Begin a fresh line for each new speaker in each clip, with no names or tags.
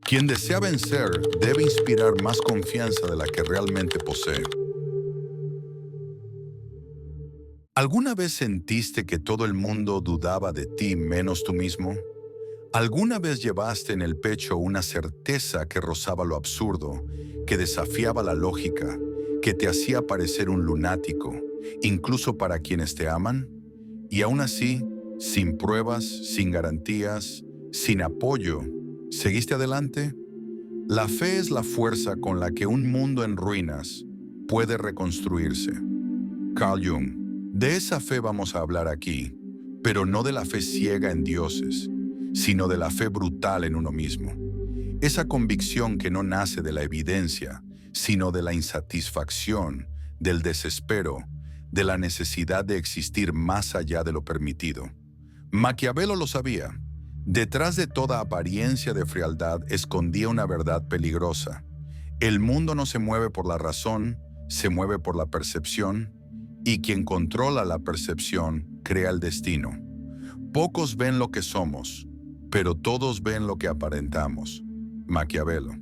Quien desea vencer debe inspirar más confianza de la que realmente posee. ¿Alguna vez sentiste que todo el mundo dudaba de ti menos tú mismo? ¿Alguna vez llevaste en el pecho una certeza que rozaba lo absurdo, que desafiaba la lógica, que te hacía parecer un lunático, incluso para quienes te aman? Y aún así, sin pruebas, sin garantías, sin apoyo, ¿seguiste adelante? La fe es la fuerza con la que un mundo en ruinas puede reconstruirse. Carl Jung. De esa fe vamos a hablar aquí, pero no de la fe ciega en dioses, sino de la fe brutal en uno mismo. Esa convicción que no nace de la evidencia, sino de la insatisfacción, del desespero, de la necesidad de existir más allá de lo permitido. Maquiavelo lo sabía. Detrás de toda apariencia de frialdad escondía una verdad peligrosa. El mundo no se mueve por la razón, se mueve por la percepción, y quien controla la percepción crea el destino. Pocos ven lo que somos, pero todos ven lo que aparentamos. Maquiavelo.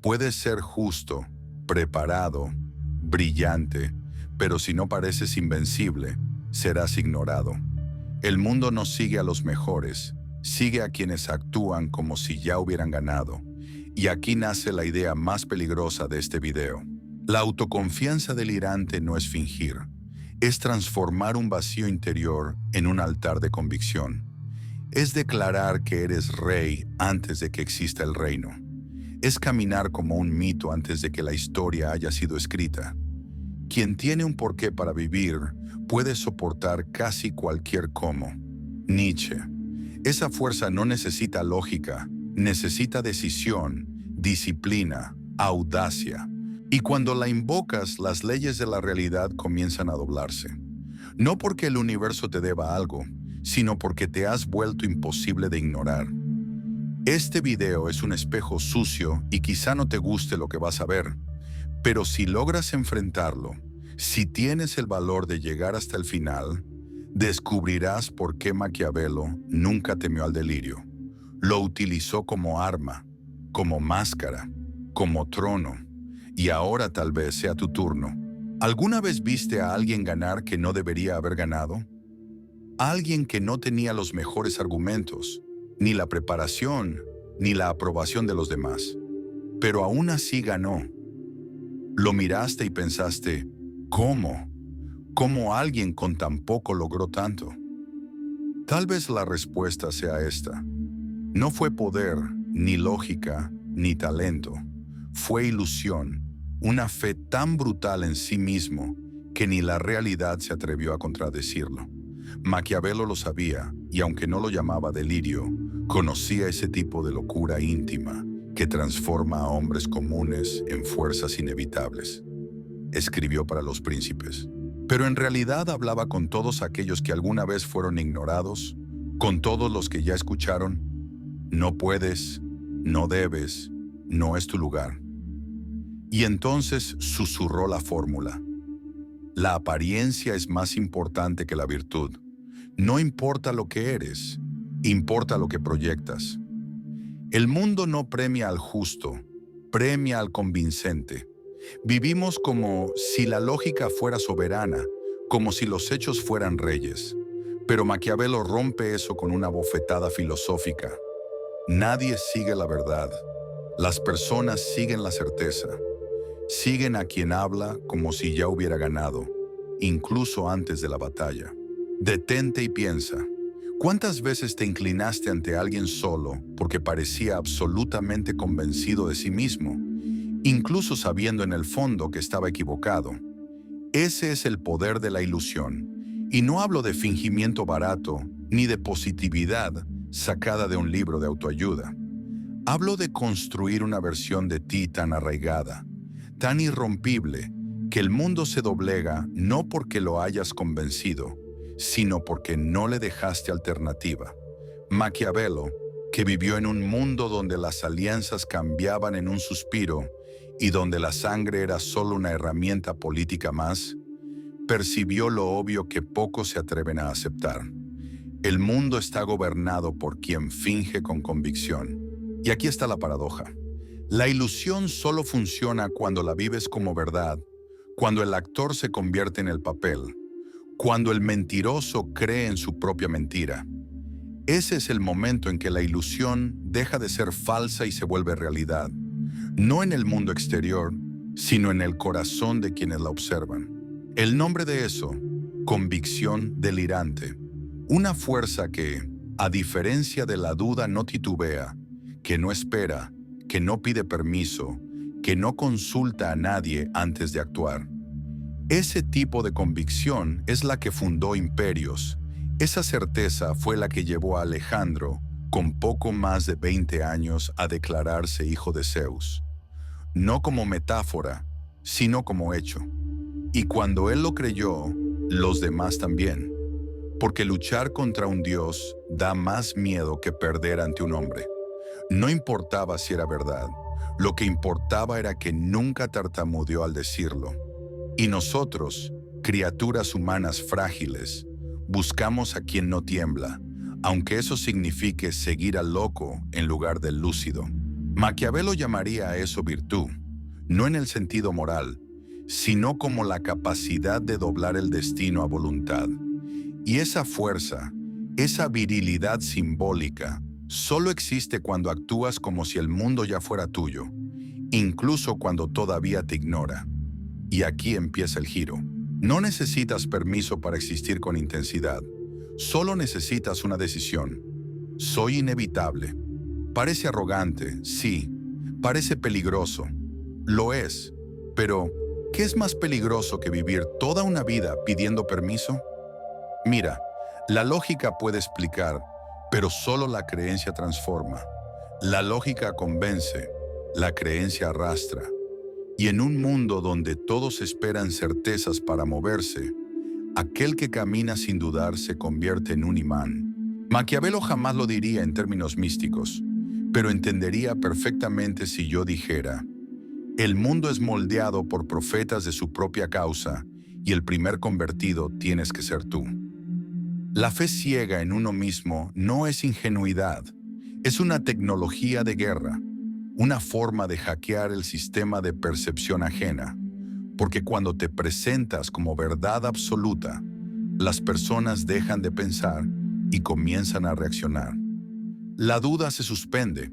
Puedes ser justo, preparado, brillante, pero si no pareces invencible, serás ignorado. El mundo no sigue a los mejores, sigue a quienes actúan como si ya hubieran ganado. Y aquí nace la idea más peligrosa de este video. La autoconfianza delirante no es fingir, es transformar un vacío interior en un altar de convicción. Es declarar que eres rey antes de que exista el reino. Es caminar como un mito antes de que la historia haya sido escrita. Quien tiene un porqué para vivir puede soportar casi cualquier cómo. Nietzsche. Esa fuerza no necesita lógica, necesita decisión, disciplina, audacia. Y cuando la invocas, las leyes de la realidad comienzan a doblarse. No porque el universo te deba algo, sino porque te has vuelto imposible de ignorar. Este video es un espejo sucio y quizá no te guste lo que vas a ver, pero si logras enfrentarlo, si tienes el valor de llegar hasta el final, descubrirás por qué Maquiavelo nunca temió al delirio. Lo utilizó como arma, como máscara, como trono, y ahora tal vez sea tu turno. ¿Alguna vez viste a alguien ganar que no debería haber ganado? Alguien que no tenía los mejores argumentos, ni la preparación, ni la aprobación de los demás, pero aún así ganó. Lo miraste y pensaste, ¿cómo? ¿Cómo alguien con tan poco logró tanto? Tal vez la respuesta sea esta. No fue poder, ni lógica, ni talento. Fue ilusión, una fe tan brutal en sí mismo que ni la realidad se atrevió a contradecirlo. Maquiavelo lo sabía y aunque no lo llamaba delirio, conocía ese tipo de locura íntima que transforma a hombres comunes en fuerzas inevitables. Escribió para los príncipes, pero en realidad hablaba con todos aquellos que alguna vez fueron ignorados, con todos los que ya escucharon, no puedes, no debes, no es tu lugar. Y entonces susurró la fórmula. La apariencia es más importante que la virtud. No importa lo que eres, importa lo que proyectas. El mundo no premia al justo, premia al convincente. Vivimos como si la lógica fuera soberana, como si los hechos fueran reyes. Pero Maquiavelo rompe eso con una bofetada filosófica. Nadie sigue la verdad. Las personas siguen la certeza. Siguen a quien habla como si ya hubiera ganado, incluso antes de la batalla. Detente y piensa. ¿Cuántas veces te inclinaste ante alguien solo porque parecía absolutamente convencido de sí mismo, incluso sabiendo en el fondo que estaba equivocado? Ese es el poder de la ilusión. Y no hablo de fingimiento barato ni de positividad sacada de un libro de autoayuda. Hablo de construir una versión de ti tan arraigada, tan irrompible, que el mundo se doblega no porque lo hayas convencido, sino porque no le dejaste alternativa. Maquiavelo, que vivió en un mundo donde las alianzas cambiaban en un suspiro y donde la sangre era solo una herramienta política más, percibió lo obvio que pocos se atreven a aceptar. El mundo está gobernado por quien finge con convicción. Y aquí está la paradoja. La ilusión solo funciona cuando la vives como verdad, cuando el actor se convierte en el papel, cuando el mentiroso cree en su propia mentira. Ese es el momento en que la ilusión deja de ser falsa y se vuelve realidad, no en el mundo exterior, sino en el corazón de quienes la observan. El nombre de eso, convicción delirante, una fuerza que, a diferencia de la duda, no titubea, que no espera, que no pide permiso, que no consulta a nadie antes de actuar. Ese tipo de convicción es la que fundó imperios. Esa certeza fue la que llevó a Alejandro, con poco más de 20 años, a declararse hijo de Zeus. No como metáfora, sino como hecho. Y cuando él lo creyó, los demás también. Porque luchar contra un dios da más miedo que perder ante un hombre. No importaba si era verdad, lo que importaba era que nunca tartamudeó al decirlo. Y nosotros, criaturas humanas frágiles, buscamos a quien no tiembla, aunque eso signifique seguir al loco en lugar del lúcido. Maquiavelo llamaría a eso virtud, no en el sentido moral, sino como la capacidad de doblar el destino a voluntad. Y esa fuerza, esa virilidad simbólica, solo existe cuando actúas como si el mundo ya fuera tuyo, incluso cuando todavía te ignora. Y aquí empieza el giro. No necesitas permiso para existir con intensidad. Solo necesitas una decisión. Soy inevitable. Parece arrogante, sí. Parece peligroso. Lo es. Pero, ¿qué es más peligroso que vivir toda una vida pidiendo permiso? Mira, la lógica puede explicar, pero solo la creencia transforma. La lógica convence, la creencia arrastra. Y en un mundo donde todos esperan certezas para moverse, aquel que camina sin dudar se convierte en un imán. Maquiavelo jamás lo diría en términos místicos, pero entendería perfectamente si yo dijera: el mundo es moldeado por profetas de su propia causa y el primer convertido tienes que ser tú. La fe ciega en uno mismo no es ingenuidad, es una tecnología de guerra, una forma de hackear el sistema de percepción ajena, porque cuando te presentas como verdad absoluta, las personas dejan de pensar y comienzan a reaccionar. La duda se suspende,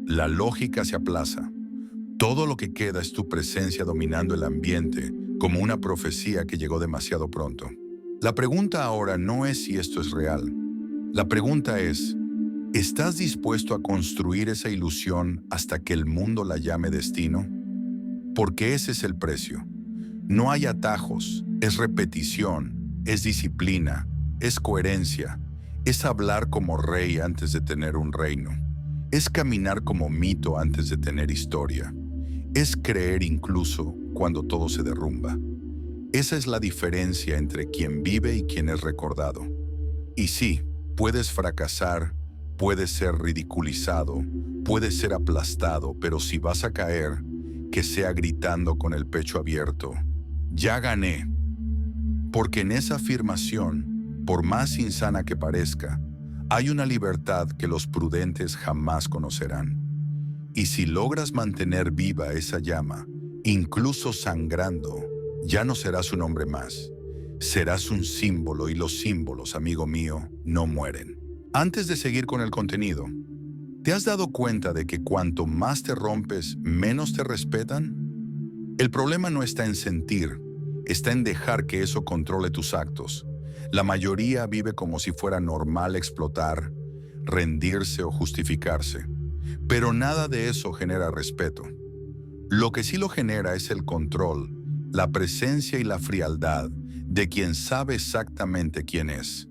la lógica se aplaza. Todo lo que queda es tu presencia dominando el ambiente, como una profecía que llegó demasiado pronto. La pregunta ahora no es si esto es real. La pregunta es: ¿estás dispuesto a construir esa ilusión hasta que el mundo la llame destino? Porque ese es el precio. No hay atajos, es repetición, es disciplina, es coherencia, es hablar como rey antes de tener un reino, es caminar como mito antes de tener historia, es creer incluso cuando todo se derrumba. Esa es la diferencia entre quien vive y quien es recordado. Y sí, puedes fracasar, puedes ser ridiculizado, puedes ser aplastado, pero si vas a caer, que sea gritando con el pecho abierto: ya gané. Porque en esa afirmación, por más insana que parezca, hay una libertad que los prudentes jamás conocerán. Y si logras mantener viva esa llama, incluso sangrando, ya no serás un hombre más. Serás un símbolo, y los símbolos, amigo mío, no mueren. Antes de seguir con el contenido, ¿te has dado cuenta de que cuanto más te rompes, menos te respetan? El problema no está en sentir, está en dejar que eso controle tus actos. La mayoría vive como si fuera normal explotar, rendirse o justificarse. Pero nada de eso genera respeto. Lo que sí lo genera es el control, la presencia y la frialdad de quien sabe exactamente quién es.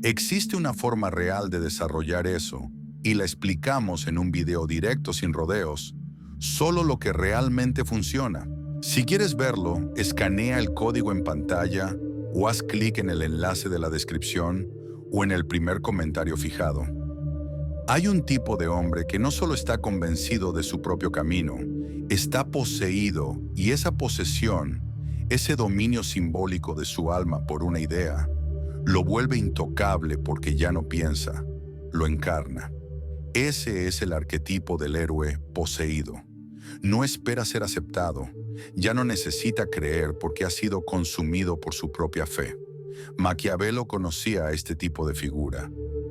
Existe una forma real de desarrollar eso, y la explicamos en un video directo sin rodeos, solo lo que realmente funciona. Si quieres verlo, escanea el código en pantalla o haz clic en el enlace de la descripción o en el primer comentario fijado. Hay un tipo de hombre que no solo está convencido de su propio camino, está poseído, y esa posesión, ese dominio simbólico de su alma por una idea, lo vuelve intocable porque ya no piensa, lo encarna. Ese es el arquetipo del héroe poseído. No espera ser aceptado, ya no necesita creer porque ha sido consumido por su propia fe. Maquiavelo conocía a este tipo de figura,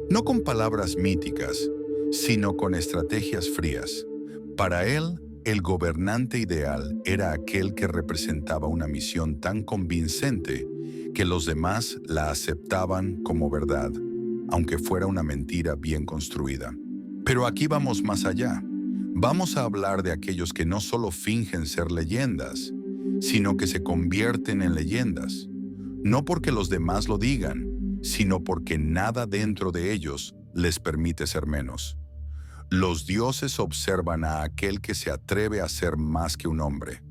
no con palabras míticas, sino con estrategias frías. Para él, el gobernante ideal era aquel que representaba una misión tan convincente que los demás la aceptaban como verdad, aunque fuera una mentira bien construida. Pero aquí vamos más allá. Vamos a hablar de aquellos que no solo fingen ser leyendas, sino que se convierten en leyendas. No porque los demás lo digan, sino porque nada dentro de ellos les permite ser menos. Los dioses observan a aquel que se atreve a ser más que un hombre.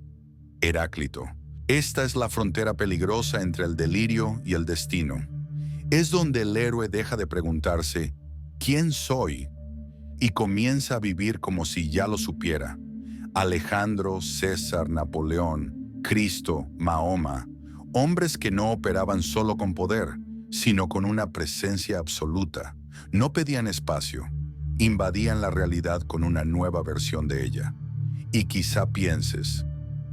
Heráclito. Esta es la frontera peligrosa entre el delirio y el destino. Es donde el héroe deja de preguntarse, ¿quién soy?, y comienza a vivir como si ya lo supiera. Alejandro, César, Napoleón, Cristo, Mahoma, hombres que no operaban solo con poder, sino con una presencia absoluta. No pedían espacio, invadían la realidad con una nueva versión de ella. Y quizá pienses,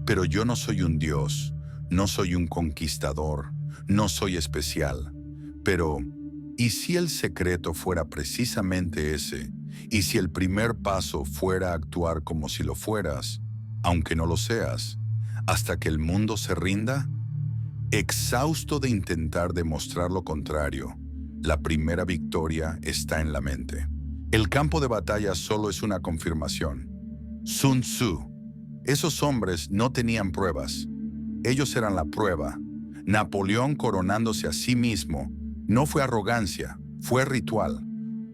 pero yo no soy un dios, no soy un conquistador, no soy especial. Pero, ¿y si el secreto fuera precisamente ese? ¿Y si el primer paso fuera actuar como si lo fueras, aunque no lo seas, hasta que el mundo se rinda? Exhausto de intentar demostrar lo contrario, la primera victoria está en la mente. El campo de batalla solo es una confirmación. Sun Tzu. Esos hombres no tenían pruebas. Ellos eran la prueba. Napoleón coronándose a sí mismo no fue arrogancia, fue ritual.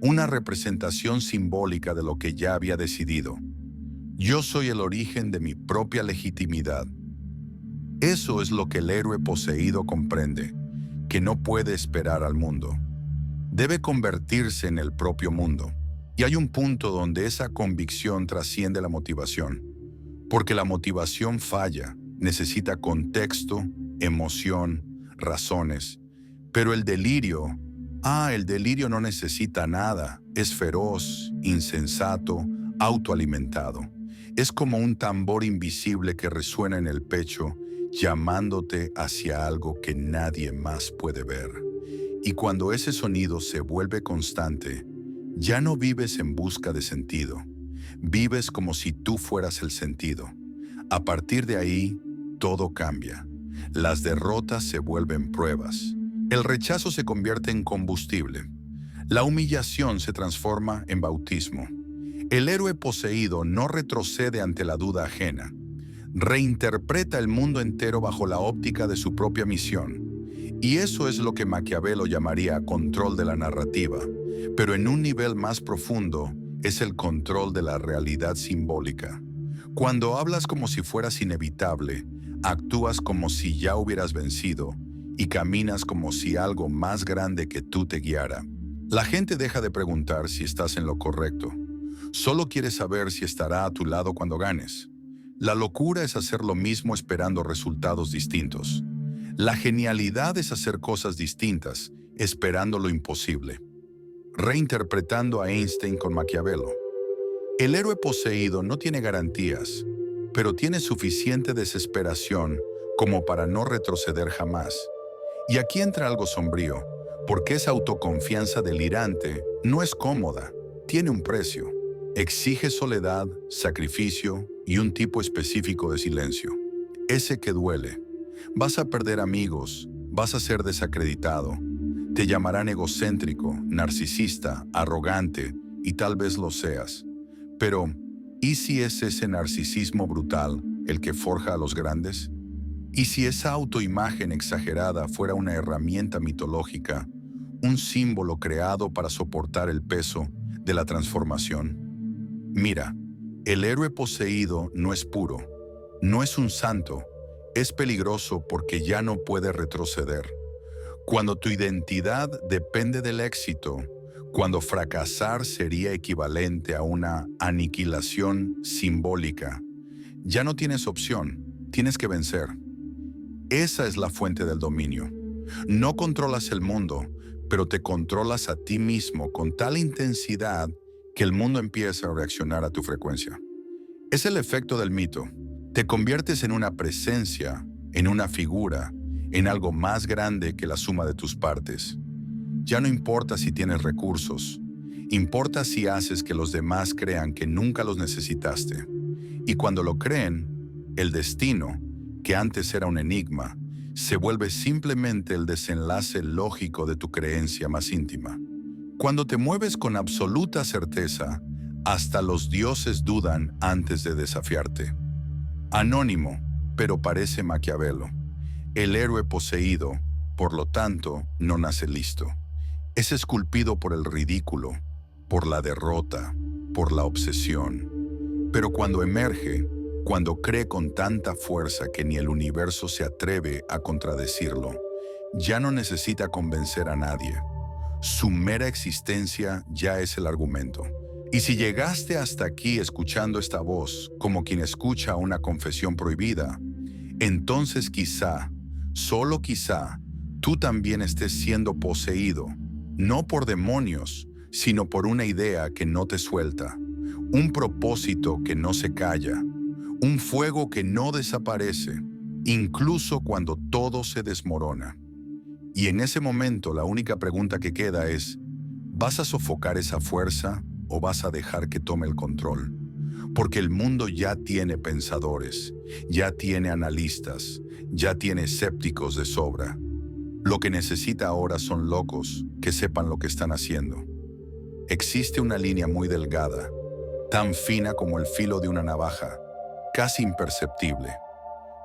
Una representación simbólica de lo que ya había decidido. Yo soy el origen de mi propia legitimidad. Eso es lo que el héroe poseído comprende, que no puede esperar al mundo. Debe convertirse en el propio mundo. Y hay un punto donde esa convicción trasciende la motivación. Porque la motivación falla, necesita contexto, emoción, razones. Pero el delirio no necesita nada, es feroz, insensato, autoalimentado. Es como un tambor invisible que resuena en el pecho, llamándote hacia algo que nadie más puede ver. Y cuando ese sonido se vuelve constante, ya no vives en busca de sentido, vives como si tú fueras el sentido. A partir de ahí, todo cambia. Las derrotas se vuelven pruebas. El rechazo se convierte en combustible. La humillación se transforma en bautismo. El héroe poseído no retrocede ante la duda ajena. Reinterpreta el mundo entero bajo la óptica de su propia misión. Y eso es lo que Maquiavelo llamaría control de la narrativa. Pero en un nivel más profundo es el control de la realidad simbólica. Cuando hablas como si fueras inevitable, actúas como si ya hubieras vencido, y caminas como si algo más grande que tú te guiara. La gente deja de preguntar si estás en lo correcto. Solo quiere saber si estará a tu lado cuando ganes. La locura es hacer lo mismo esperando resultados distintos. La genialidad es hacer cosas distintas, esperando lo imposible. Reinterpretando a Einstein con Maquiavelo. El héroe poseído no tiene garantías, pero tiene suficiente desesperación como para no retroceder jamás. Y aquí entra algo sombrío, porque esa autoconfianza delirante no es cómoda, tiene un precio. Exige soledad, sacrificio y un tipo específico de silencio. Ese que duele. Vas a perder amigos, vas a ser desacreditado. Te llamarán egocéntrico, narcisista, arrogante, y tal vez lo seas. Pero, ¿y si es ese narcisismo brutal el que forja a los grandes? ¿Y si esa autoimagen exagerada fuera una herramienta mitológica, un símbolo creado para soportar el peso de la transformación? Mira, el héroe poseído no es puro, no es un santo, es peligroso porque ya no puede retroceder. Cuando tu identidad depende del éxito, cuando fracasar sería equivalente a una aniquilación simbólica, ya no tienes opción, tienes que vencer. Esa es la fuente del dominio. No controlas el mundo, pero te controlas a ti mismo con tal intensidad que el mundo empieza a reaccionar a tu frecuencia. Es el efecto del mito. Te conviertes en una presencia, en una figura, en algo más grande que la suma de tus partes. Ya no importa si tienes recursos, importa si haces que los demás crean que nunca los necesitaste. Y cuando lo creen, el destino, que antes era un enigma, se vuelve simplemente el desenlace lógico de tu creencia más íntima. Cuando te mueves con absoluta certeza, hasta los dioses dudan antes de desafiarte. Anónimo, pero parece Maquiavelo. El héroe poseído, por lo tanto, no nace listo. Es esculpido por el ridículo, por la derrota, por la obsesión. Pero cuando emerge, cuando cree con tanta fuerza que ni el universo se atreve a contradecirlo, ya no necesita convencer a nadie. Su mera existencia ya es el argumento. Y si llegaste hasta aquí escuchando esta voz, como quien escucha una confesión prohibida, entonces quizá, solo quizá, tú también estés siendo poseído, no por demonios, sino por una idea que no te suelta, un propósito que no se calla, un fuego que no desaparece, incluso cuando todo se desmorona. Y en ese momento la única pregunta que queda es, ¿vas a sofocar esa fuerza o vas a dejar que tome el control? Porque el mundo ya tiene pensadores, ya tiene analistas, ya tiene escépticos de sobra. Lo que necesita ahora son locos que sepan lo que están haciendo. Existe una línea muy delgada, tan fina como el filo de una navaja, casi imperceptible.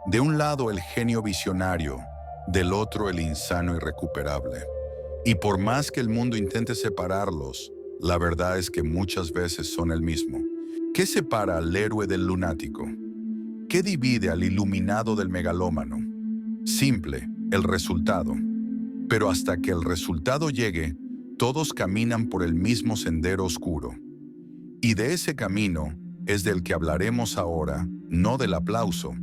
De un lado el genio visionario, del otro el insano irrecuperable. Y por más que el mundo intente separarlos, la verdad es que muchas veces son el mismo. ¿Qué separa al héroe del lunático? ¿Qué divide al iluminado del megalómano? Simple, el resultado. Pero hasta que el resultado llegue, todos caminan por el mismo sendero oscuro. Y de ese camino es del que hablaremos ahora, no del aplauso,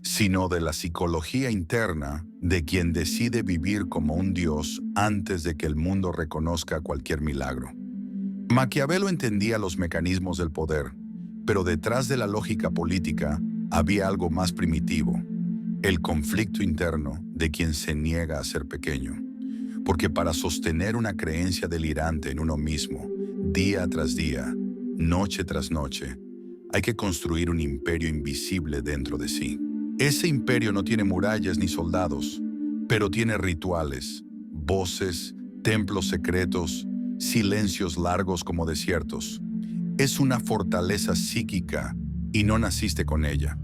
sino de la psicología interna de quien decide vivir como un dios antes de que el mundo reconozca cualquier milagro. Maquiavelo entendía los mecanismos del poder, pero detrás de la lógica política había algo más primitivo, el conflicto interno de quien se niega a ser pequeño. Porque para sostener una creencia delirante en uno mismo, día tras día, noche tras noche, hay que construir un imperio invisible dentro de sí. Ese imperio no tiene murallas ni soldados, pero tiene rituales, voces, templos secretos, silencios largos como desiertos. Es una fortaleza psíquica y no naciste con ella.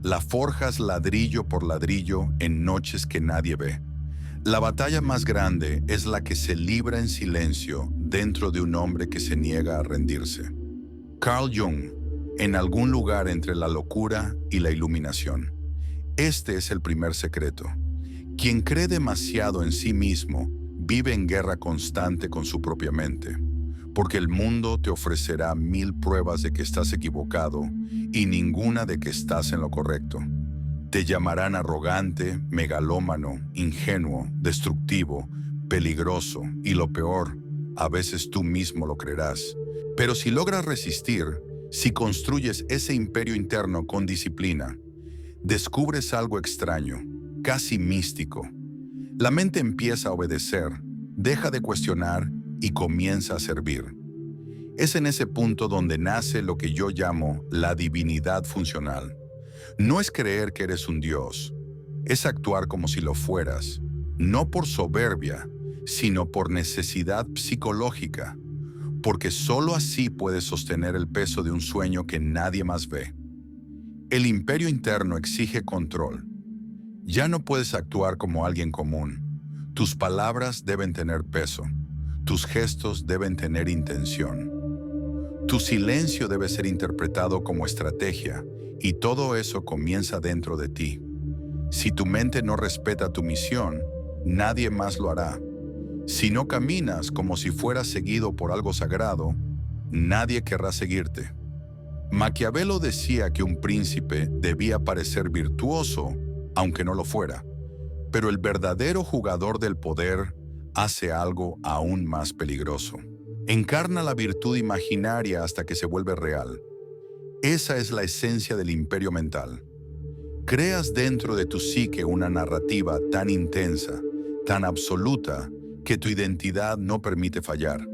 La forjas ladrillo por ladrillo en noches que nadie ve. La batalla más grande es la que se libra en silencio dentro de un hombre que se niega a rendirse. Carl Jung, en algún lugar entre la locura y la iluminación. Este es el primer secreto. Quien cree demasiado en sí mismo vive en guerra constante con su propia mente, porque el mundo te ofrecerá 1000 pruebas de que estás equivocado y ninguna de que estás en lo correcto. Te llamarán arrogante, megalómano, ingenuo, destructivo, peligroso y lo peor, a veces tú mismo lo creerás. Pero si logras resistir, si construyes ese imperio interno con disciplina, descubres algo extraño, casi místico. La mente empieza a obedecer, deja de cuestionar y comienza a servir. Es en ese punto donde nace lo que yo llamo la divinidad funcional. No es creer que eres un dios, es actuar como si lo fueras, no por soberbia, sino por necesidad psicológica, porque solo así puedes sostener el peso de un sueño que nadie más ve. El imperio interno exige control. Ya no puedes actuar como alguien común. Tus palabras deben tener peso, tus gestos deben tener intención. Tu silencio debe ser interpretado como estrategia, y todo eso comienza dentro de ti. Si tu mente no respeta tu misión, nadie más lo hará. Si no caminas como si fueras seguido por algo sagrado, nadie querrá seguirte. Maquiavelo decía que un príncipe debía parecer virtuoso, aunque no lo fuera. Pero el verdadero jugador del poder hace algo aún más peligroso. Encarna la virtud imaginaria hasta que se vuelve real. Esa es la esencia del imperio mental. Creas dentro de tu psique una narrativa tan intensa, tan absoluta, que tu identidad no permite fallar.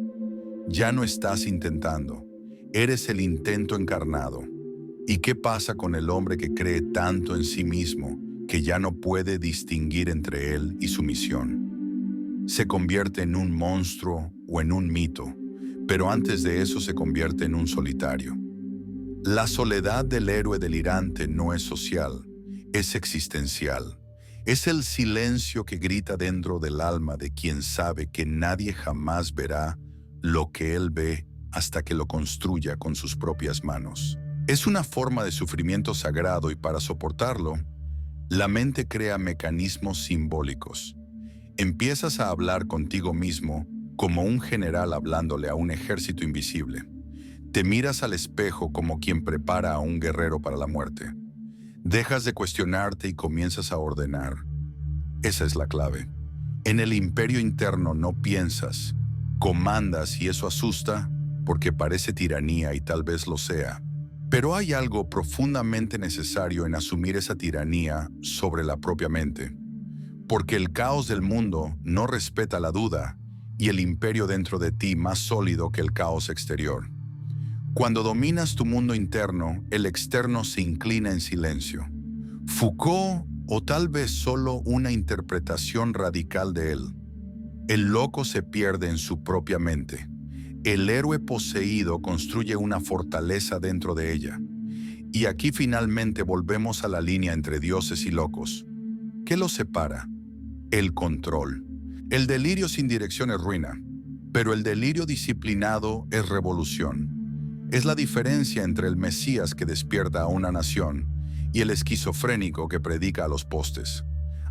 Ya no estás intentando, eres el intento encarnado. ¿Y qué pasa con el hombre que cree tanto en sí mismo que ya no puede distinguir entre él y su misión? Se convierte en un monstruo o en un mito, pero antes de eso se convierte en un solitario. La soledad del héroe delirante no es social, es existencial. Es el silencio que grita dentro del alma de quien sabe que nadie jamás verá lo que él ve hasta que lo construya con sus propias manos. Es una forma de sufrimiento sagrado y para soportarlo, la mente crea mecanismos simbólicos. Empiezas a hablar contigo mismo como un general hablándole a un ejército invisible. Te miras al espejo como quien prepara a un guerrero para la muerte. Dejas de cuestionarte y comienzas a ordenar. Esa es la clave. En el imperio interno no piensas, comandas y eso asusta porque parece tiranía y tal vez lo sea. Pero hay algo profundamente necesario en asumir esa tiranía sobre la propia mente. Porque el caos del mundo no respeta la duda y el imperio dentro de ti más sólido que el caos exterior. Cuando dominas tu mundo interno, el externo se inclina en silencio. Foucault, o tal vez solo una interpretación radical de él. El loco se pierde en su propia mente. El héroe poseído construye una fortaleza dentro de ella. Y aquí finalmente volvemos a la línea entre dioses y locos. ¿Qué los separa? El control. El delirio sin dirección es ruina, pero el delirio disciplinado es revolución. Es la diferencia entre el Mesías que despierta a una nación y el esquizofrénico que predica a los postes.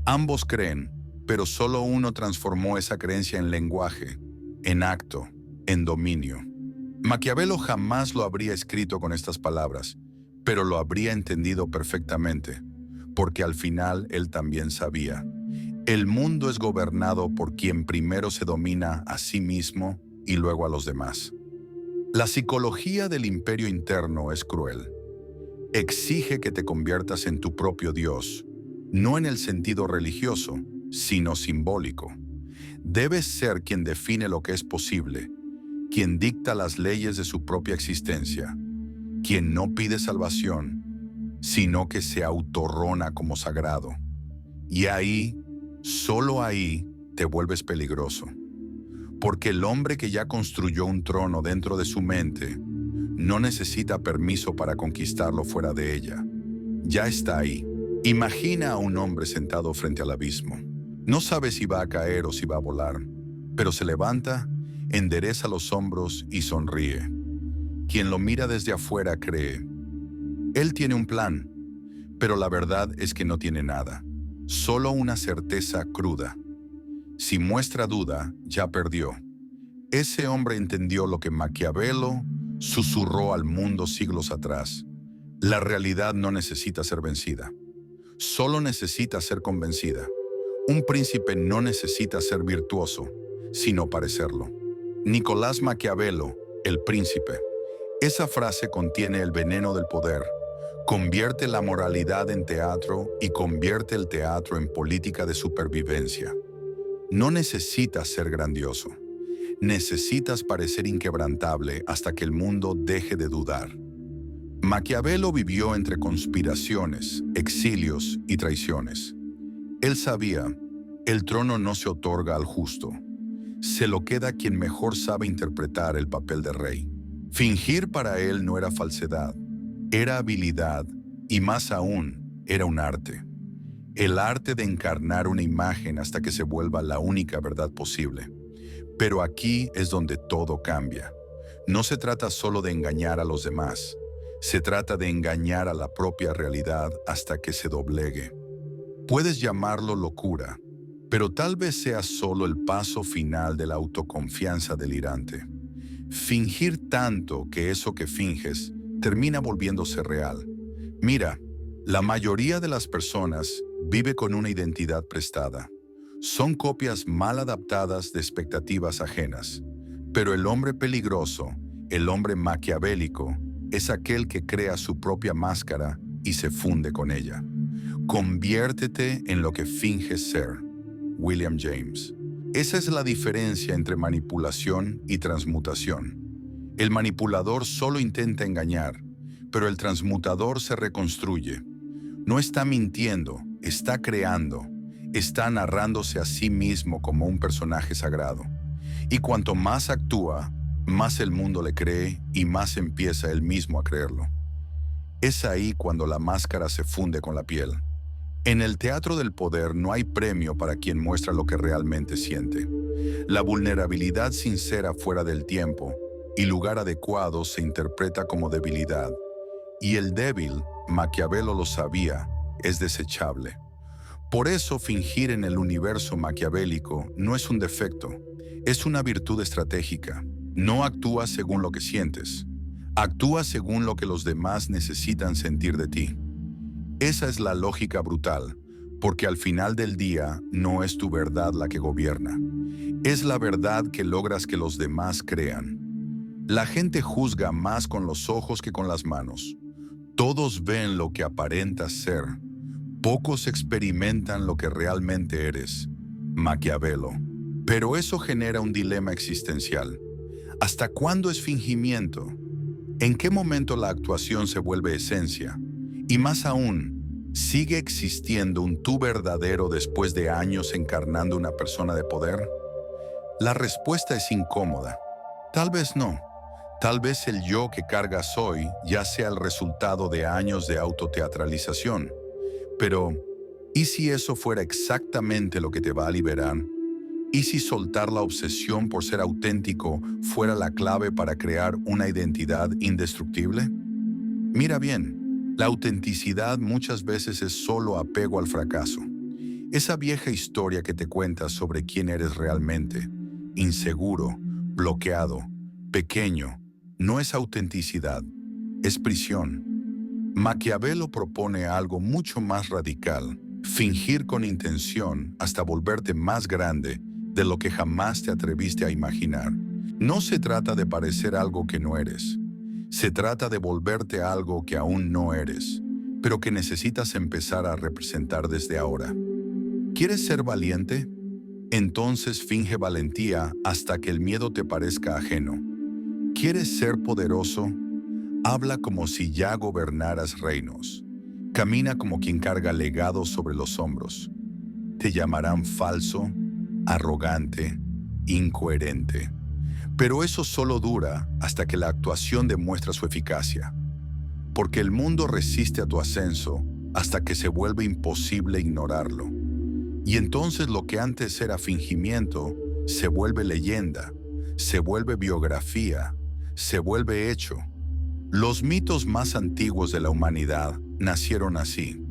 Ambos creen, pero solo uno transformó esa creencia en lenguaje, en acto, en dominio. Maquiavelo jamás lo habría escrito con estas palabras, pero lo habría entendido perfectamente, porque al final él también sabía. El mundo es gobernado por quien primero se domina a sí mismo y luego a los demás. La psicología del imperio interno es cruel. Exige que te conviertas en tu propio Dios, no en el sentido religioso, sino simbólico. Debes ser quien define lo que es posible, quien dicta las leyes de su propia existencia, quien no pide salvación, sino que se autorrona como sagrado. Y ahí, solo ahí, te vuelves peligroso. Porque el hombre que ya construyó un trono dentro de su mente no necesita permiso para conquistarlo fuera de ella. Ya está ahí. Imagina a un hombre sentado frente al abismo. No sabe si va a caer o si va a volar, pero se levanta, endereza los hombros y sonríe. Quien lo mira desde afuera cree. Él tiene un plan, pero la verdad es que no tiene nada. Solo una certeza cruda. Si muestra duda, ya perdió. Ese hombre entendió lo que Maquiavelo susurró al mundo siglos atrás. La realidad no necesita ser vencida. Solo necesita ser convencida. Un príncipe no necesita ser virtuoso, sino parecerlo. Nicolás Maquiavelo, el príncipe. Esa frase contiene el veneno del poder. Convierte la moralidad en teatro y convierte el teatro en política de supervivencia. No necesitas ser grandioso. Necesitas parecer inquebrantable hasta que el mundo deje de dudar. Maquiavelo vivió entre conspiraciones, exilios y traiciones. Él sabía, el trono no se otorga al justo. Se lo queda quien mejor sabe interpretar el papel de rey. Fingir para él no era falsedad, era habilidad y más aún, era un arte. El arte de encarnar una imagen hasta que se vuelva la única verdad posible. Pero aquí es donde todo cambia. No se trata solo de engañar a los demás. Se trata de engañar a la propia realidad hasta que se doblegue. Puedes llamarlo locura, pero tal vez sea solo el paso final de la autoconfianza delirante. Fingir tanto que eso que finges termina volviéndose real. Mira, la mayoría de las personas vive con una identidad prestada. Son copias mal adaptadas de expectativas ajenas. Pero el hombre peligroso, el hombre maquiavélico, es aquel que crea su propia máscara y se funde con ella. Conviértete en lo que finges ser. William James. Esa es la diferencia entre manipulación y transmutación. El manipulador solo intenta engañar, pero el transmutador se reconstruye. No está mintiendo, está creando, está narrándose a sí mismo como un personaje sagrado. Y cuanto más actúa, más el mundo le cree y más empieza él mismo a creerlo. Es ahí cuando la máscara se funde con la piel. En el teatro del poder no hay premio para quien muestra lo que realmente siente. La vulnerabilidad sincera fuera del tiempo y lugar adecuado se interpreta como debilidad. Y el débil, Maquiavelo lo sabía, es desechable. Por eso fingir en el universo maquiavélico no es un defecto, es una virtud estratégica. No actúas según lo que sientes, actúas según lo que los demás necesitan sentir de ti. Esa es la lógica brutal, porque al final del día no es tu verdad la que gobierna. Es la verdad que logras que los demás crean. La gente juzga más con los ojos que con las manos. Todos ven lo que aparentas ser. Pocos experimentan lo que realmente eres. Maquiavelo. Pero eso genera un dilema existencial. ¿Hasta cuándo es fingimiento? ¿En qué momento la actuación se vuelve esencia? Y más aún, ¿sigue existiendo un tú verdadero después de años encarnando una persona de poder? La respuesta es incómoda. Tal vez no. Tal vez el yo que cargas hoy ya sea el resultado de años de autoteatralización. Pero, ¿y si eso fuera exactamente lo que te va a liberar? ¿Y si soltar la obsesión por ser auténtico fuera la clave para crear una identidad indestructible? Mira bien, la autenticidad muchas veces es solo apego al fracaso. Esa vieja historia que te cuentas sobre quién eres realmente, inseguro, bloqueado, pequeño, no es autenticidad, es prisión. Maquiavelo propone algo mucho más radical, fingir con intención hasta volverte más grande de lo que jamás te atreviste a imaginar. No se trata de parecer algo que no eres, se trata de volverte algo que aún no eres, pero que necesitas empezar a representar desde ahora. ¿Quieres ser valiente? Entonces finge valentía hasta que el miedo te parezca ajeno. ¿Quieres ser poderoso? Habla como si ya gobernaras reinos. Camina como quien carga legados sobre los hombros. Te llamarán falso, arrogante, incoherente. Pero eso solo dura hasta que la actuación demuestra su eficacia. Porque el mundo resiste a tu ascenso hasta que se vuelve imposible ignorarlo. Y entonces lo que antes era fingimiento se vuelve leyenda, se vuelve biografía, se vuelve hecho. Los mitos más antiguos de la humanidad nacieron así,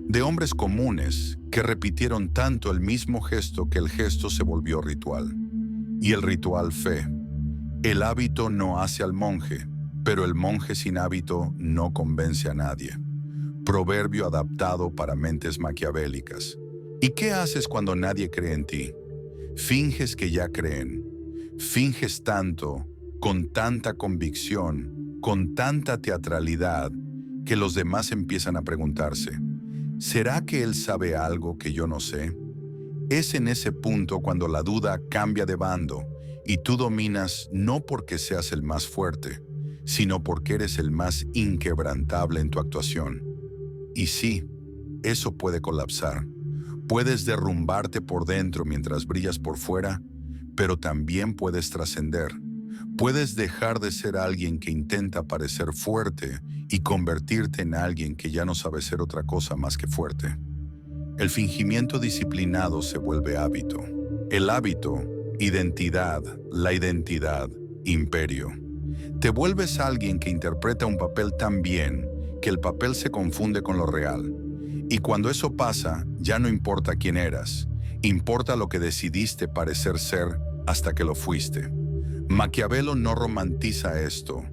de hombres comunes que repitieron tanto el mismo gesto que el gesto se volvió ritual. Y el ritual fe. El hábito no hace al monje, pero el monje sin hábito no convence a nadie. Proverbio adaptado para mentes maquiavélicas. ¿Y qué haces cuando nadie cree en ti? Finges que ya creen. Finges tanto, con tanta convicción, con tanta teatralidad, que los demás empiezan a preguntarse, ¿será que él sabe algo que yo no sé? Es en ese punto cuando la duda cambia de bando y tú dominas no porque seas el más fuerte, sino porque eres el más inquebrantable en tu actuación. Y sí, eso puede colapsar. Puedes derrumbarte por dentro mientras brillas por fuera, pero también puedes trascender. Puedes dejar de ser alguien que intenta parecer fuerte y convertirte en alguien que ya no sabe ser otra cosa más que fuerte. El fingimiento disciplinado se vuelve hábito. El hábito, identidad, la identidad, imperio. Te vuelves alguien que interpreta un papel tan bien que el papel se confunde con lo real. Y cuando eso pasa, ya no importa quién eras, importa lo que decidiste parecer ser hasta que lo fuiste. Maquiavelo no romantiza esto,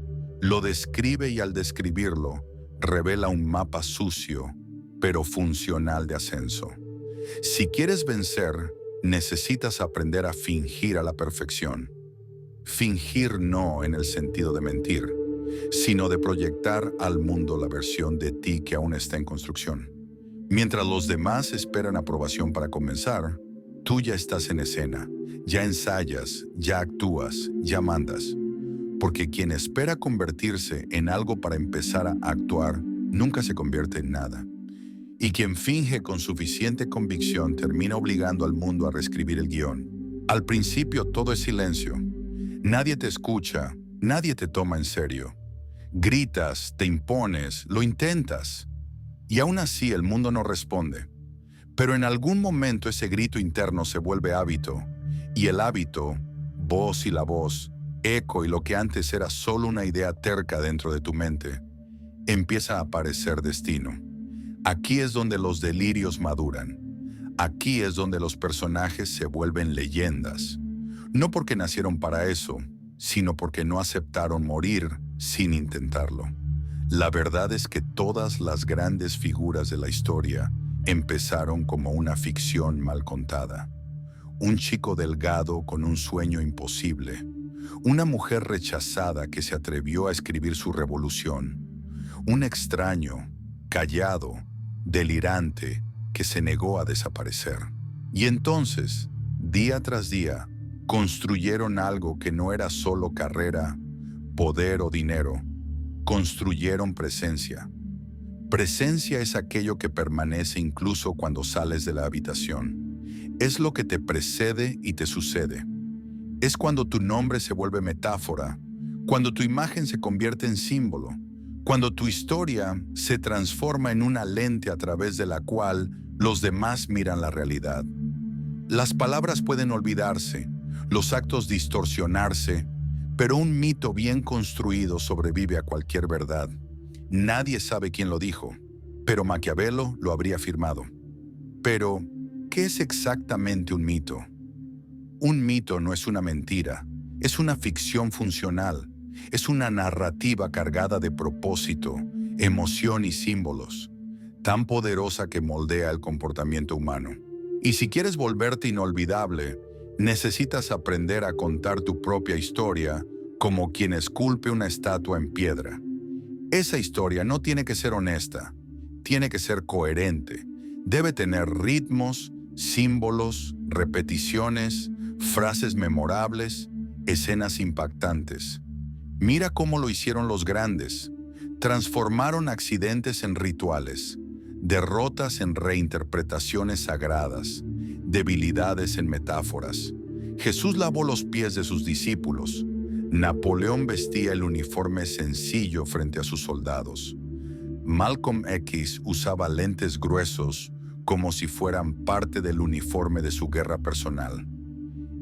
lo describe y al describirlo, revela un mapa sucio, pero funcional de ascenso. Si quieres vencer, necesitas aprender a fingir a la perfección. Fingir no en el sentido de mentir, sino de proyectar al mundo la versión de ti que aún está en construcción. Mientras los demás esperan aprobación para comenzar, tú ya estás en escena, ya ensayas, ya actúas, ya mandas. Porque quien espera convertirse en algo para empezar a actuar, nunca se convierte en nada. Y quien finge con suficiente convicción termina obligando al mundo a reescribir el guión. Al principio todo es silencio. Nadie te escucha, nadie te toma en serio. Gritas, te impones, lo intentas. Y aún así el mundo no responde. Pero en algún momento ese grito interno se vuelve hábito. Y el hábito, voz y la voz, eco y lo que antes era solo una idea terca dentro de tu mente, empieza a aparecer destino. Aquí es donde los delirios maduran. Aquí es donde los personajes se vuelven leyendas. No porque nacieron para eso, sino porque no aceptaron morir sin intentarlo. La verdad es que todas las grandes figuras de la historia empezaron como una ficción mal contada. Un chico delgado con un sueño imposible. Una mujer rechazada que se atrevió a escribir su revolución. Un extraño, callado, delirante, que se negó a desaparecer. Y entonces, día tras día, construyeron algo que no era solo carrera, poder o dinero. Construyeron presencia. Presencia es aquello que permanece incluso cuando sales de la habitación. Es lo que te precede y te sucede. Es cuando tu nombre se vuelve metáfora, cuando tu imagen se convierte en símbolo, cuando tu historia se transforma en una lente a través de la cual los demás miran la realidad. Las palabras pueden olvidarse, los actos distorsionarse, pero un mito bien construido sobrevive a cualquier verdad. Nadie sabe quién lo dijo, pero Maquiavelo lo habría afirmado. Pero, ¿qué es exactamente un mito? Un mito no es una mentira, es una ficción funcional, es una narrativa cargada de propósito, emoción y símbolos, tan poderosa que moldea el comportamiento humano. Y si quieres volverte inolvidable, necesitas aprender a contar tu propia historia como quien esculpe una estatua en piedra. Esa historia no tiene que ser honesta, tiene que ser coherente, debe tener ritmos, símbolos, repeticiones, frases memorables, escenas impactantes. Mira cómo lo hicieron los grandes. Transformaron accidentes en rituales, derrotas en reinterpretaciones sagradas, debilidades en metáforas. Jesús lavó los pies de sus discípulos. Napoleón vestía el uniforme sencillo frente a sus soldados. Malcolm X usaba lentes gruesos como si fueran parte del uniforme de su guerra personal.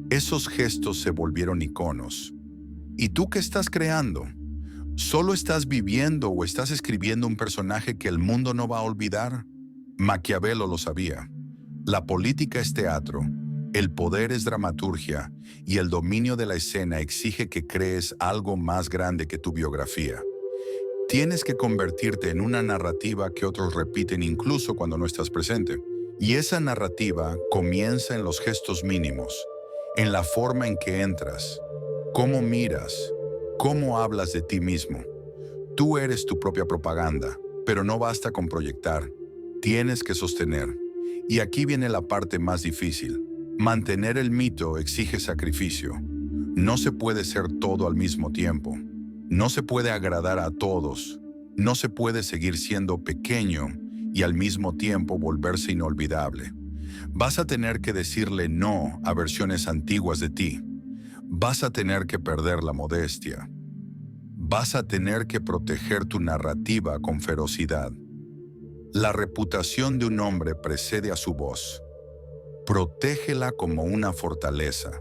Esos gestos se volvieron iconos. ¿Y tú qué estás creando? ¿Solo estás viviendo o estás escribiendo un personaje que el mundo no va a olvidar? Maquiavelo lo sabía. La política es teatro, el poder es dramaturgia y el dominio de la escena exige que crees algo más grande que tu biografía. Tienes que convertirte en una narrativa que otros repiten incluso cuando no estás presente. Y esa narrativa comienza en los gestos mínimos, en la forma en que entras, cómo miras, cómo hablas de ti mismo. Tú eres tu propia propaganda, pero no basta con proyectar, tienes que sostener. Y aquí viene la parte más difícil. Mantener el mito exige sacrificio. No se puede ser todo al mismo tiempo. No se puede agradar a todos. No se puede seguir siendo pequeño y al mismo tiempo volverse inolvidable. Vas a tener que decirle no a versiones antiguas de ti. Vas a tener que perder la modestia. Vas a tener que proteger tu narrativa con ferocidad. La reputación de un hombre precede a su voz. Protégela como una fortaleza.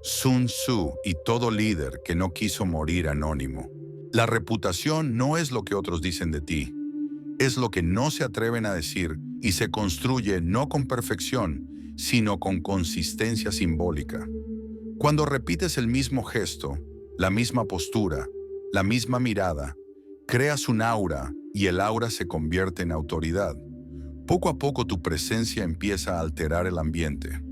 Sun Tzu y todo líder que no quiso morir anónimo. La reputación no es lo que otros dicen de ti. Es lo que no se atreven a decir y se construye no con perfección, sino con consistencia simbólica. Cuando repites el mismo gesto, la misma postura, la misma mirada, creas un aura y el aura se convierte en autoridad. Poco a poco tu presencia empieza a alterar el ambiente.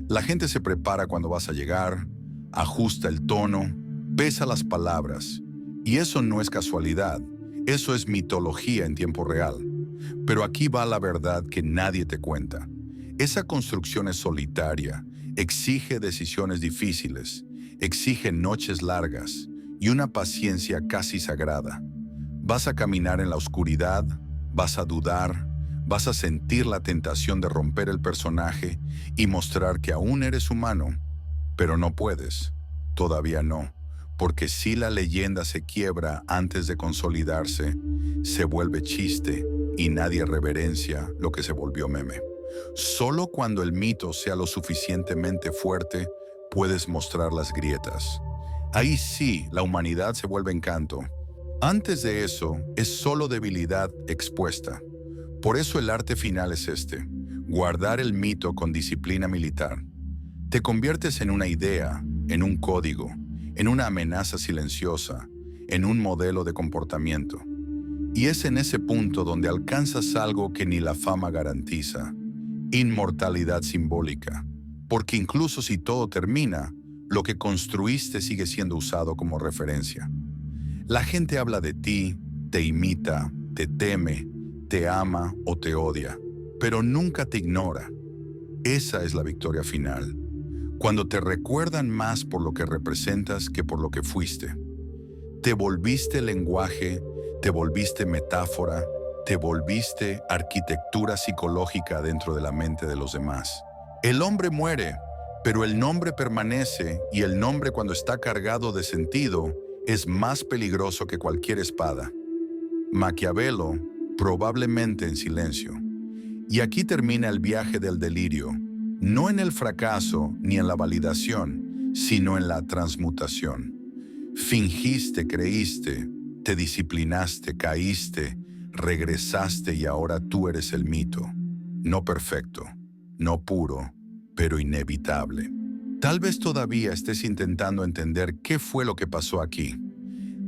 La gente se prepara cuando vas a llegar, ajusta el tono, pesa las palabras. Y eso no es casualidad, eso es mitología en tiempo real. Pero aquí va la verdad que nadie te cuenta. Esa construcción es solitaria, exige decisiones difíciles, exige noches largas y una paciencia casi sagrada. Vas a caminar en la oscuridad, vas a dudar, vas a sentir la tentación de romper el personaje y mostrar que aún eres humano, pero no puedes, todavía no, porque si la leyenda se quiebra antes de consolidarse, se vuelve chiste y nadie reverencia lo que se volvió meme. Solo cuando el mito sea lo suficientemente fuerte, puedes mostrar las grietas. Ahí sí, la humanidad se vuelve encanto. Antes de eso, es solo debilidad expuesta. Por eso el arte final es este: guardar el mito con disciplina militar. Te conviertes en una idea, en un código, en una amenaza silenciosa, en un modelo de comportamiento. Y es en ese punto donde alcanzas algo que ni la fama garantiza: inmortalidad simbólica. Porque incluso si todo termina, lo que construiste sigue siendo usado como referencia. La gente habla de ti, te imita, te teme, te ama o te odia, pero nunca te ignora. Esa es la victoria final. Cuando te recuerdan más por lo que representas que por lo que fuiste. Te volviste lenguaje, te volviste metáfora, te volviste arquitectura psicológica dentro de la mente de los demás. El hombre muere, pero el nombre permanece, y el nombre, cuando está cargado de sentido, es más peligroso que cualquier espada. Maquiavelo, probablemente en silencio. Y aquí termina el viaje del delirio, no en el fracaso ni en la validación, sino en la transmutación. Fingiste, creíste, te disciplinaste, caíste, regresaste y ahora tú eres el mito. No perfecto, no puro, pero inevitable. Tal vez todavía estés intentando entender qué fue lo que pasó aquí.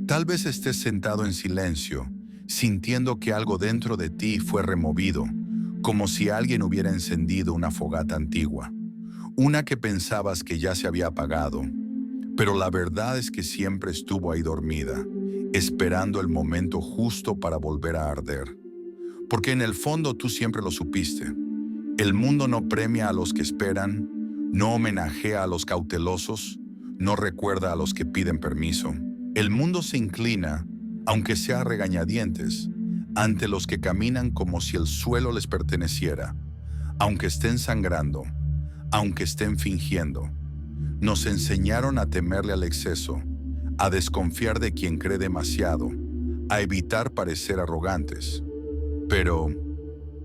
Tal vez estés sentado en silencio, sintiendo que algo dentro de ti fue removido, como si alguien hubiera encendido una fogata antigua, una que pensabas que ya se había apagado, pero la verdad es que siempre estuvo ahí dormida, esperando el momento justo para volver a arder. Porque en el fondo tú siempre lo supiste. El mundo no premia a los que esperan, no homenajea a los cautelosos, no recuerda a los que piden permiso. El mundo se inclina, aunque sea a regañadientes, ante los que caminan como si el suelo les perteneciera, aunque estén sangrando, aunque estén fingiendo. Nos enseñaron a temerle al exceso, a desconfiar de quien cree demasiado, a evitar parecer arrogantes. Pero,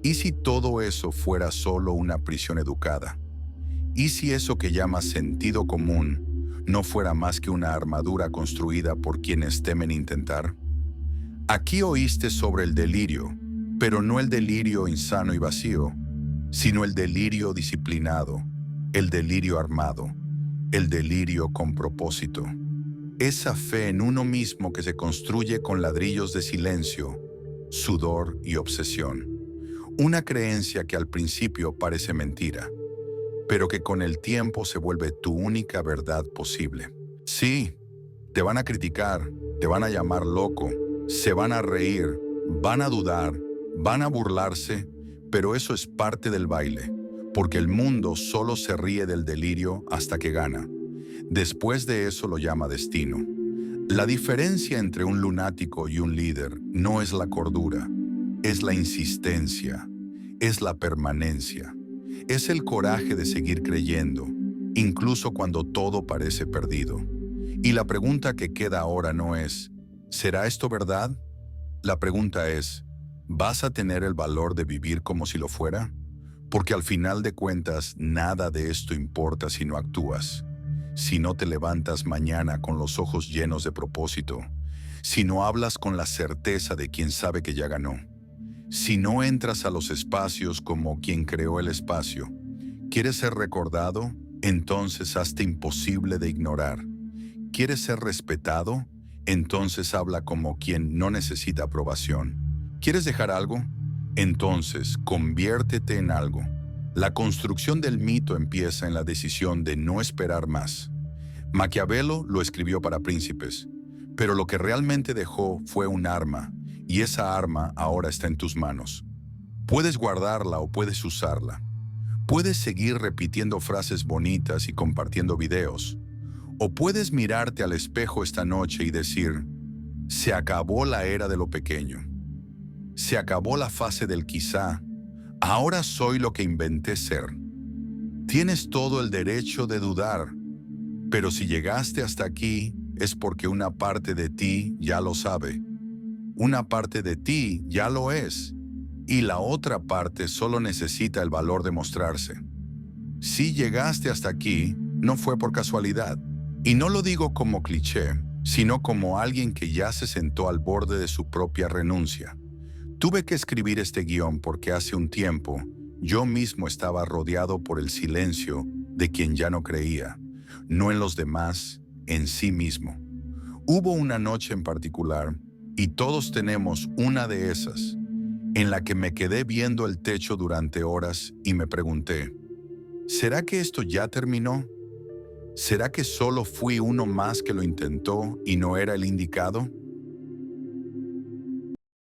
¿y si todo eso fuera solo una prisión educada? ¿Y si eso que llamas sentido común no fuera más que una armadura construida por quienes temen intentar? Aquí oíste sobre el delirio, pero no el delirio insano y vacío, sino el delirio disciplinado, el delirio armado, el delirio con propósito. Esa fe en uno mismo que se construye con ladrillos de silencio, sudor y obsesión. Una creencia que al principio parece mentira, pero que con el tiempo se vuelve tu única verdad posible. Sí, te van a criticar, te van a llamar loco, se van a reír, van a dudar, van a burlarse, pero eso es parte del baile, porque el mundo solo se ríe del delirio hasta que gana. Después de eso lo llama destino. La diferencia entre un lunático y un líder no es la cordura, es la insistencia, es la permanencia, es el coraje de seguir creyendo, incluso cuando todo parece perdido. Y la pregunta que queda ahora no es: ¿será esto verdad? La pregunta es: ¿vas a tener el valor de vivir como si lo fuera? Porque al final de cuentas, nada de esto importa si no actúas, si no te levantas mañana con los ojos llenos de propósito, si no hablas con la certeza de quien sabe que ya ganó, si no entras a los espacios como quien creó el espacio. ¿Quieres ser recordado? Entonces hazte imposible de ignorar. ¿Quieres ser respetado? Entonces habla como quien no necesita aprobación. ¿Quieres dejar algo? Entonces conviértete en algo. La construcción del mito empieza en la decisión de no esperar más. Maquiavelo lo escribió para príncipes, pero lo que realmente dejó fue un arma, y esa arma ahora está en tus manos. Puedes guardarla o puedes usarla. Puedes seguir repitiendo frases bonitas y compartiendo videos. O puedes mirarte al espejo esta noche y decir, se acabó la era de lo pequeño. Se acabó la fase del quizá. Ahora soy lo que inventé ser. Tienes todo el derecho de dudar, pero si llegaste hasta aquí es porque una parte de ti ya lo sabe. Una parte de ti ya lo es, y la otra parte solo necesita el valor de mostrarse. Si llegaste hasta aquí, no fue por casualidad. Y no lo digo como cliché, sino como alguien que ya se sentó al borde de su propia renuncia. Tuve que escribir este guión porque hace un tiempo yo mismo estaba rodeado por el silencio de quien ya no creía, no en los demás, en sí mismo. Hubo una noche en particular, y todos tenemos una de esas, en la que me quedé viendo el techo durante horas y me pregunté, ¿será que esto ya terminó? ¿Será que solo fui uno más que lo intentó y no era el indicado?